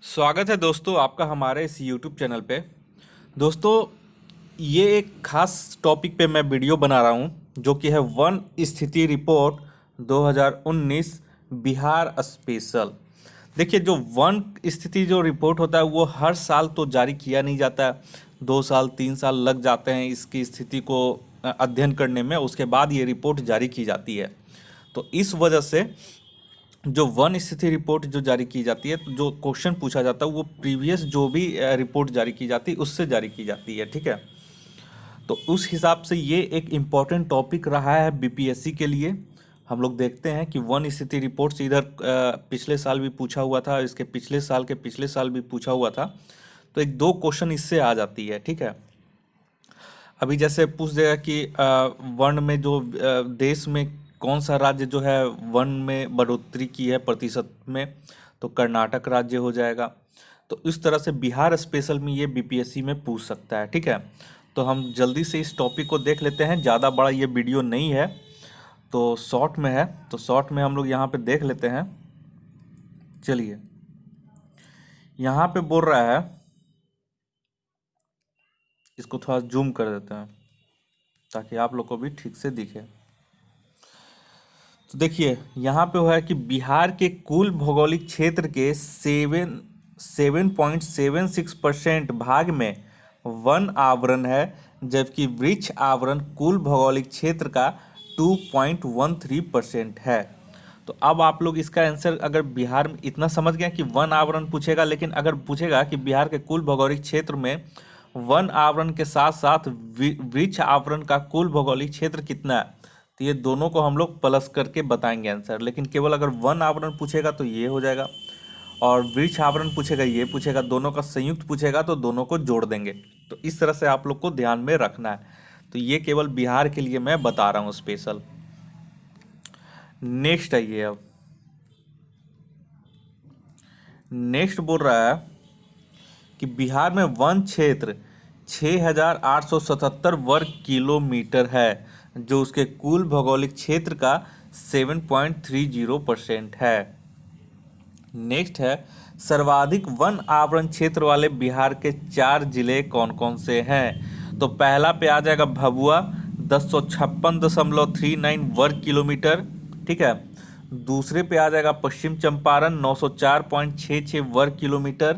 स्वागत है दोस्तों आपका हमारे इस YouTube चैनल पे। दोस्तों, ये एक खास टॉपिक पे मैं वीडियो बना रहा हूँ जो कि है वन स्थिति रिपोर्ट 2019 बिहार स्पेशल। देखिए, जो वन स्थिति जो रिपोर्ट होता है वो हर साल तो जारी किया नहीं जाता है। 2 साल 3 साल लग जाते हैं इसकी स्थिति को अध्ययन करने में, उसके बाद ये रिपोर्ट जारी की जाती है। तो इस वजह से जो वन स्थिति रिपोर्ट जो जारी की जाती है, तो जो क्वेश्चन पूछा जाता है वो प्रीवियस जो भी रिपोर्ट जारी की जाती है उससे जारी की जाती है। ठीक है, तो उस हिसाब से ये एक इम्पॉर्टेंट टॉपिक रहा है बीपीएससी के लिए। हम लोग देखते हैं कि वन स्थिति रिपोर्ट से इधर पिछले साल भी पूछा हुआ था, इसके पिछले साल भी पूछा हुआ था। तो एक दो क्वेश्चन इससे आ जाती है। ठीक है, अभी जैसे पूछ देगा कि वन में जो देश में कौन सा राज्य जो है वन में बढ़ोतरी की है प्रतिशत में, तो कर्नाटक राज्य हो जाएगा। तो इस तरह से बिहार स्पेशल में ये बीपीएससी में पूछ सकता है। ठीक है, तो हम जल्दी से इस टॉपिक को देख लेते हैं। ज़्यादा बड़ा ये वीडियो नहीं है, तो शॉर्ट में है, तो शॉर्ट में हम लोग यहाँ पे देख लेते हैं। चलिए, यहाँ पे बोल रहा है, इसको थोड़ा जूम कर देते हैं ताकि आप लोग को भी ठीक से दिखे। तो देखिए, यहाँ पे हुआ है कि बिहार के कुल भौगोलिक क्षेत्र के 7.76% भाग में वन आवरण है, जबकि वृक्ष आवरण कुल भौगोलिक क्षेत्र का 2.13% है। तो अब आप लोग इसका आंसर, अगर बिहार में इतना समझ गए कि वन आवरण पूछेगा, लेकिन अगर पूछेगा कि बिहार के कुल भौगोलिक क्षेत्र में वन आवरण के साथ साथ वृक्ष आवरण का कुल भौगोलिक क्षेत्र कितना है, तो ये दोनों को हम लोग प्लस करके बताएंगे आंसर। लेकिन केवल अगर वन आवरण पूछेगा तो ये हो जाएगा, और वृक्ष आवरण पूछेगा ये पूछेगा, दोनों का संयुक्त पूछेगा तो दोनों को जोड़ देंगे। तो इस तरह से आप लोग को ध्यान में रखना है। तो ये केवल बिहार के लिए मैं बता रहा हूँ स्पेशल। नेक्स्ट आइए, अब नेक्स्ट बोल रहा है कि बिहार में वन क्षेत्र 6,877 वर्ग किलोमीटर है, जो उसके कुल भौगोलिक क्षेत्र का 7.30% है। नेक्स्ट है, सर्वाधिक वन आवरण क्षेत्र वाले बिहार के 4 जिले कौन कौन से हैं। तो पहला पे आ जाएगा भभुआ, 1056.39 वर्ग किलोमीटर। ठीक है, दूसरे पे आ जाएगा पश्चिम चंपारण, 904.66 वर्ग किलोमीटर।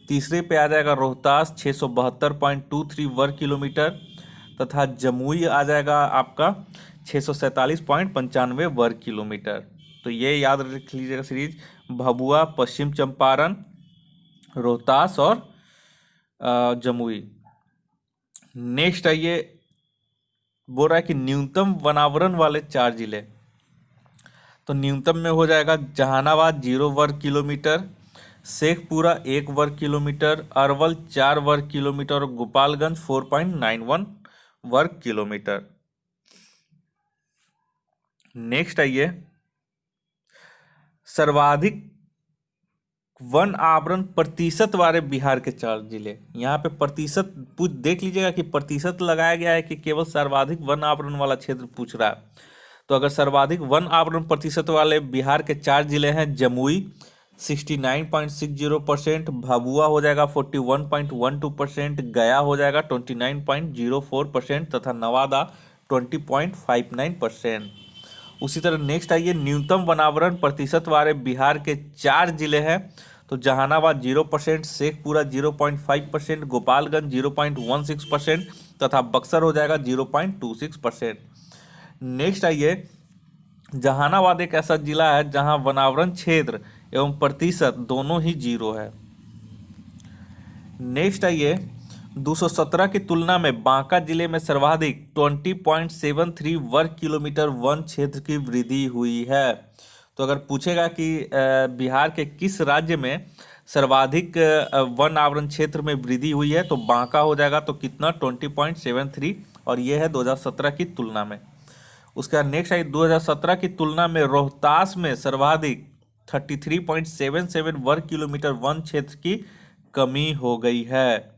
तीसरे पे आ जाएगा रोहतास, 672.23 वर्ग किलोमीटर। तथा जमुई आ जाएगा आपका 647.95 वर्ग किलोमीटर। तो ये याद रख लीजिएगा सीरीज, भभुआ, पश्चिम चंपारण, रोहतास और जमुई। नेक्स्ट आइए, बोल रहा है कि न्यूनतम वनावरण वाले 4 जिले। तो न्यूनतम में हो जाएगा जहानाबाद 0 वर्ग किलोमीटर, शेखपुरा 1 वर्ग किलोमीटर, अरवल 4 वर्ग किलोमीटर और गोपालगंज 4.91 वर्ग किलोमीटर। नेक्स्ट आइए, सर्वाधिक वन आवरण प्रतिशत वाले बिहार के 4 जिले। यहाँ पे प्रतिशत पूछ देख लीजिएगा कि प्रतिशत लगाया गया है कि केवल सर्वाधिक वन आवरण वाला क्षेत्र पूछ रहा है। तो अगर सर्वाधिक वन आवरण प्रतिशत वाले बिहार के 4 जिले हैं, जमुई 69.60%, भभुआ हो जाएगा 41.12%, गया हो जाएगा 29.04% तथा नवादा 20.59%। उसी तरह नेक्स्ट आइए, न्यूनतम वनावरण प्रतिशत वाले बिहार के 4 जिले हैं। तो जहानाबाद 0%, शेखपुरा 0.5%, गोपालगंज 0.16% तथा बक्सर हो जाएगा 0.26%। नेक्स्ट आइए, जहानाबाद एक ऐसा जिला है जहां वनावरण क्षेत्र एवं प्रतिशत दोनों ही 0 है। नेक्स्ट आइए, 217 की तुलना में बांका जिले में सर्वाधिक 20.73 वर्ग किलोमीटर वन क्षेत्र की वृद्धि हुई है। तो अगर पूछेगा कि बिहार के किस राज्य में सर्वाधिक वन आवरण क्षेत्र में वृद्धि हुई है, तो बांका हो जाएगा। तो कितना, 20.73, और ये है 2017 की तुलना में। उसके बाद नेक्स्ट आई, 2017 की तुलना में रोहतास में सर्वाधिक 33.77 वर्ग किलोमीटर वन क्षेत्र की कमी हो गई है।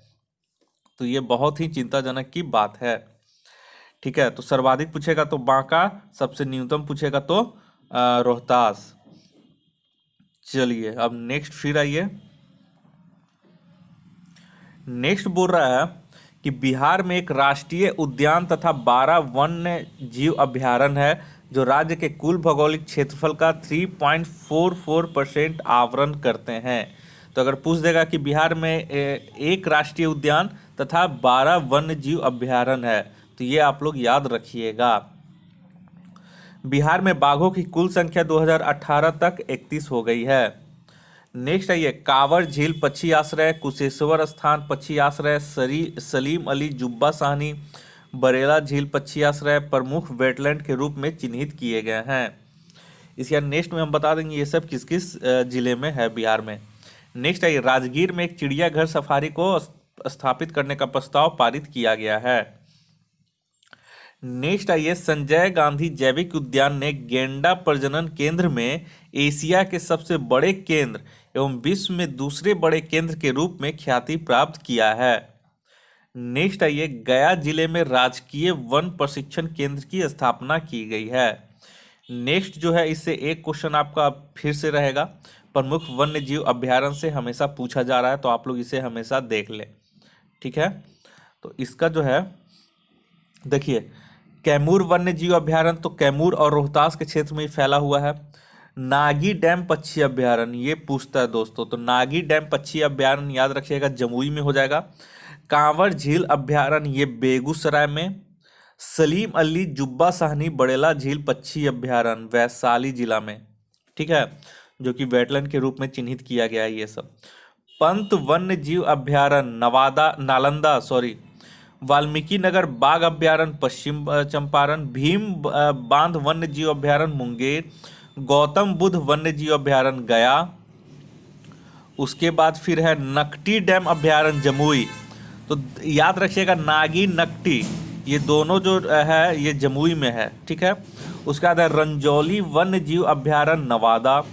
तो ये बहुत ही चिंताजनक की बात है। ठीक है, तो सर्वाधिक पूछेगा तो बांका, सबसे न्यूनतम पूछेगा तो रोहतास। चलिए, अब नेक्स्ट फिर आइए, नेक्स्ट बोल रहा है कि बिहार में एक राष्ट्रीय उद्यान तथा 12 वन्य जीव अभयारण्य है जो राज्य के कुल भौगोलिक क्षेत्रफल का 3.44% आवरण करते हैं। तो अगर पूछ देगा कि बिहार में एक राष्ट्रीय उद्यान तथा 12 वन्य जीव अभयारण्य है, तो ये आप लोग याद रखिएगा। बिहार में बाघों की कुल संख्या 2018 तक 31 हो गई है। नेक्स्ट है ये कांवर झील पक्षी आश्रय, कुशेश्वर स्थान पक्षी आश्रय, सलीम अली जुब्बा साहनी बरेला झील पक्षी आश्रय प्रमुख वेटलैंड के रूप में चिन्हित किए गए हैं। इसके नेक्स्ट में हम बता देंगे ये सब किस किस जिले में है बिहार में। नेक्स्ट है ये राजगीर में एक चिड़ियाघर सफारी को स्थापित करने का प्रस्ताव पारित किया गया है। नेक्स्ट आइए संजय गांधी जैविक उद्यान ने गेंडा प्रजनन केंद्र में एशिया के सबसे बड़े केंद्र एवं विश्व में दूसरे बड़े केंद्र के रूप में ख्याति प्राप्त किया है। नेक्स्ट आइए गया जिले में राजकीय वन प्रशिक्षण केंद्र की स्थापना की गई है। नेक्स्ट जो है इससे एक क्वेश्चन आपका फिर से रहेगा, प्रमुख वन्य जीव अभयारण्य से हमेशा पूछा जा रहा है, तो आप लोग इसे हमेशा देख लें, ठीक है। तो इसका जो है देखिए कैमूर वन्य जीव अभयारण्य तो कैमूर और रोहतास के क्षेत्र में ही फैला हुआ है। नागी डैम पक्षी अभयारण्य ये पूछता है दोस्तों, तो नागी डैम पक्षी अभयारण्य याद रखिएगा जमुई में हो जाएगा। कांवर झील अभयारण्य ये बेगूसराय में। सलीम अली जुब्बा साहनी बड़ेला झील पक्षी अभयारण्य वैशाली जिला में, ठीक है, जो कि वेटलैंड के रूप में चिन्हित किया गया है ये सब। पंत वन्य जीव अभयारण्य नालंदा वाल्मीकि नगर बाघ अभयारण्य पश्चिम चंपारण, भीम बांध वन्य जीव अभयारण्य मुंगेर, गौतम बुद्ध वन्य जीव अभयारण्य गया। उसके बाद फिर है नकटी डैम अभयारण्य जमुई। तो याद रखिएगा नागी नकटी ये दोनों जो है ये जमुई में है, ठीक है। उसके बाद है रंजौली वन्य जीव अभयारण्य नवादा।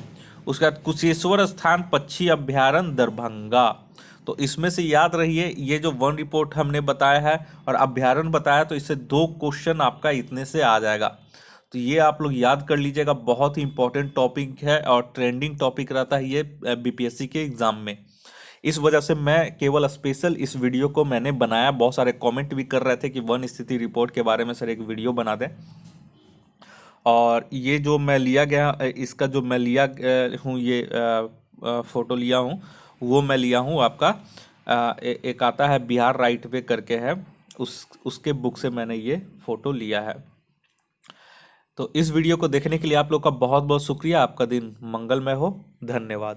उसके बाद कुशेश्वर स्थान पक्षी अभयारण्य दरभंगा। तो इसमें से याद रहिए ये जो वन रिपोर्ट हमने बताया है और अभयारण्य बताया, तो इससे 2 क्वेश्चन आपका इतने से आ जाएगा। तो ये आप लोग याद कर लीजिएगा, बहुत ही इंपॉर्टेंट टॉपिक है और ट्रेंडिंग टॉपिक रहता है ये बीपीएससी के एग्जाम में। इस वजह से मैं केवल स्पेशल इस वीडियो को मैंने बनाया। बहुत सारे कमेंट भी कर रहे थे कि वन स्थिति रिपोर्ट के बारे में सर एक वीडियो बना दें, और ये जो मैं लिया गया इसका जो मैं लिया हूँ ये फ़ोटो लिया हूँ वो मैं लिया हूँ आपका एक आता है बिहार राइट वे करके है, उसके बुक से मैंने ये फ़ोटो लिया है। तो इस वीडियो को देखने के लिए आप लोग का बहुत बहुत शुक्रिया। आपका दिन मंगलमय हो। धन्यवाद।